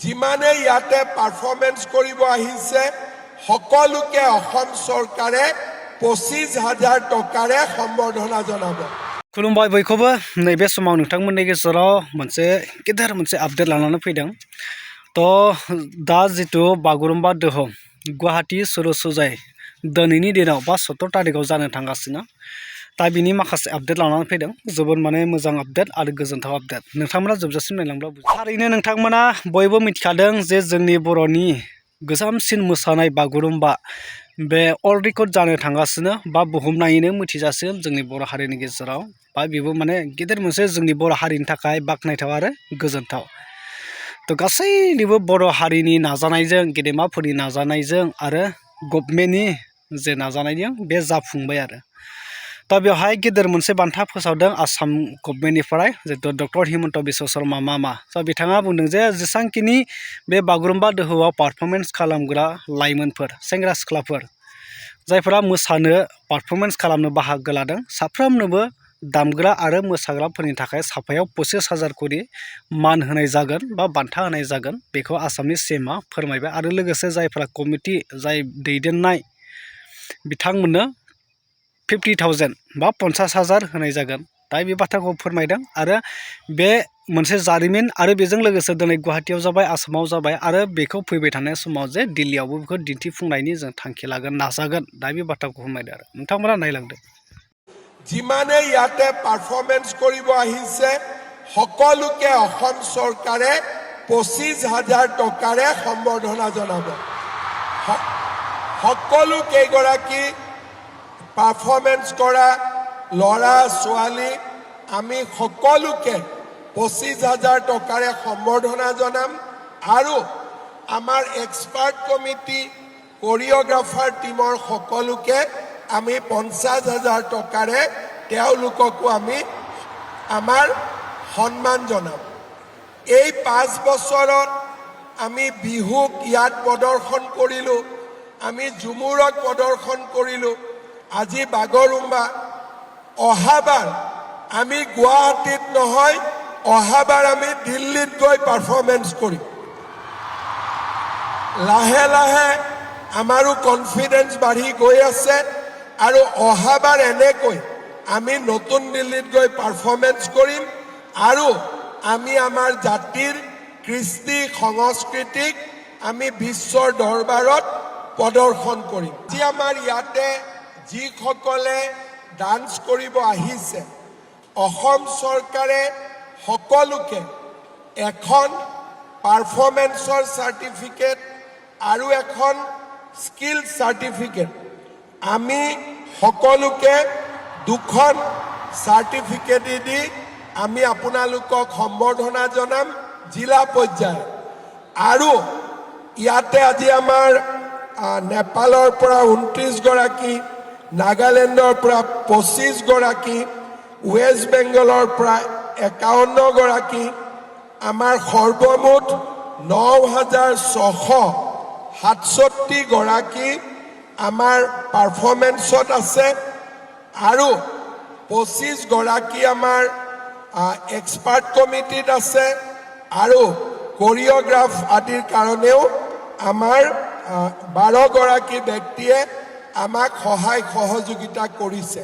যিমানে ইয়াতে পাৰফৰমেন্স কৰিব আহিছে সকলোকে অসম চৰকাৰে 25,000 টকাৰে সম্বৰ্ধনা জনাব। खुलुमबाय बयखौबो नैबे समाव नोंथांमोननि गेजेराव मोनसे गेदेर मोनसे आपडेट लानानै फैदों। तो दा जितु बागुरुम्बा दोहौ गुवाहाटी सर'सजाय दिनैनि दिनाव बा 17 तारिखआव जानो थांगासिनो। दा बिनि माखासे आपडेट लानानै फैदों। जोबोद माने मोजां आपडेट आरो गोजोनथाव आपडेट। नोंथांमोना जोबजासिम नायलांब्ला थारैनो नोंथांमोना बयबो मिथिखादों जे जोंनि बर'नि गोजामसिन मोसानाय बागुरुम्बा बे अल रेकर्ड जानो थांगासिनो बा बुहुमनाङैनो मिथिजासिगोन जोंनि बर' हारिनि गेजेराव। बा बेबो माने गेदेर मोनसे जोंनि बर' हारिनि थाखाय बाख्नायथाव आरो गोजोनथाव। तो गासैनिबो बर' हारिनि नाजानायजों गेदेमाफोरनि नाजानायजों आरो गभर्नमेन्टनि जे नाजानायजों बे जाफुंबाय आरो। दा बेवहाय गेदेर मोनसे बान्था फोसावदों आसाम गभर्नमेन्टनिफ्राय जितु डक्टर हिमन्त बिश्व शर्मा मामा। स' बिथाङा बुंदों जे जेसांखिनि बे बागुरुम्बा दोहौआव पारफरमेन्स खालामग्रा लाइमोनफोर सेंग्रा सिख्लाफोर जायफोरा मोसानो पारफरमेन्स खालामनो बाहागो लादों साफ्रोमनोबो दामग्रा आरो मोसाग्राफोरनि थाखाय साफायाव 25,000 करि मान होनाय जागोन बा बान्था होनाय जागोन बेखौ आसामनि सीएमआ फोरमायबाय। आरो लोगोसे जायफोरा कमिटि जाय दैदेननाय बिथांमोननो 50,000 बा 50,000 होनाय जागोन। दा बे बाथ्राखौ फोरमायदों आरो बे मोनसे जारिमिन आरो बेजों लोगोसे दिनै गुवाहाटीयाव जाबाय आसामाव जाबाय आरो बेखौ फैबाय थानाय समाव जे दिल्लीयावबो बेखौ दिन्थिफुंनायनि जों थांखि लागोन नाजागोन। दा बे बाथ्राखौ फोरमायदों आरो नोंथांमोना नायलांदो। যিমানে ইয়াতে পারফরমেন্স কৰিব আহিছে সকলোকে অসম চৰকাৰে 25,000 টকাৰে সম্বৰ্ধনা জনাব। সকলো কেইগৰাকী পাৰফৰমেন্স কৰা ল'ৰা ছোৱালী আমি সকলোকে 25,000 টকাৰে সম্বৰ্ধনা জনাম। আৰু আমাৰ এক্সপাৰ্ট কমিটি কোৰিঅ'গ্ৰাফাৰ টিমৰ সকলোকে আমি 50,000 টকাৰে তেওঁলোককো আমি আমাৰ সন্মান জনাম। এই 5 বছৰত আমি বিহুক ইয়াত প্ৰদৰ্শন কৰিলোঁ, আমি ঝুমুৰক প্ৰদৰ্শন কৰিলোঁ, আজি বাগৰুম্বা। অহাবাৰ আমি গুৱাহাটীত নহয় অহাবাৰ আমি দিল্লীত গৈ পাৰফৰমেন্স কৰিম। লাহে লাহে আমাৰো কনফিডেন্স বাঢ়ি গৈ আছে আৰু অহাবাৰ এনেকৈ আমি নতুন দিল্লীত গৈ পাৰফৰমেন্স কৰিম আৰু আমি আমাৰ জাতিৰ কৃষ্টি সংস্কৃতিক আমি বিশ্বৰ দৰবাৰত প্ৰদৰ্শন কৰিম। আজি আমাৰ ইয়াতে যিসকলে ডান্স কৰিব আহিছে অসম চৰকাৰে সকলোকে এখন পাৰফৰমেন্সৰ চাৰ্টিফিকেট আৰু এখন স্কিল চাৰ্টিফিকেট আমি সকলোকে 2খন চাৰ্টিফিকেট দি আমি আপোনালোকক সম্বৰ্ধনা জনাম জিলা পৰ্যায়ত। আৰু ইয়াতে আজি আমাৰ নেপালৰ পৰা 29 গৰাকী, নাগালেণ্ডৰ পৰা 25 গৰাকী, ৱেষ্ট বেংগলৰ পৰা 51 গৰাকী, আমাৰ সৰ্বমুঠ 9,667 গৰাকী আমাৰ পাৰফৰমেন্সত আছে আৰু 25 গৰাকী আমাৰ এক্সপাৰ্ট কমিটিত আছে আৰু কোৰিঅ'গ্ৰাফ আদিৰ কাৰণেও আমাৰ 12 গৰাকী ব্যক্তিয়ে আমাক সহায় সহযোগিতা কৰিছে।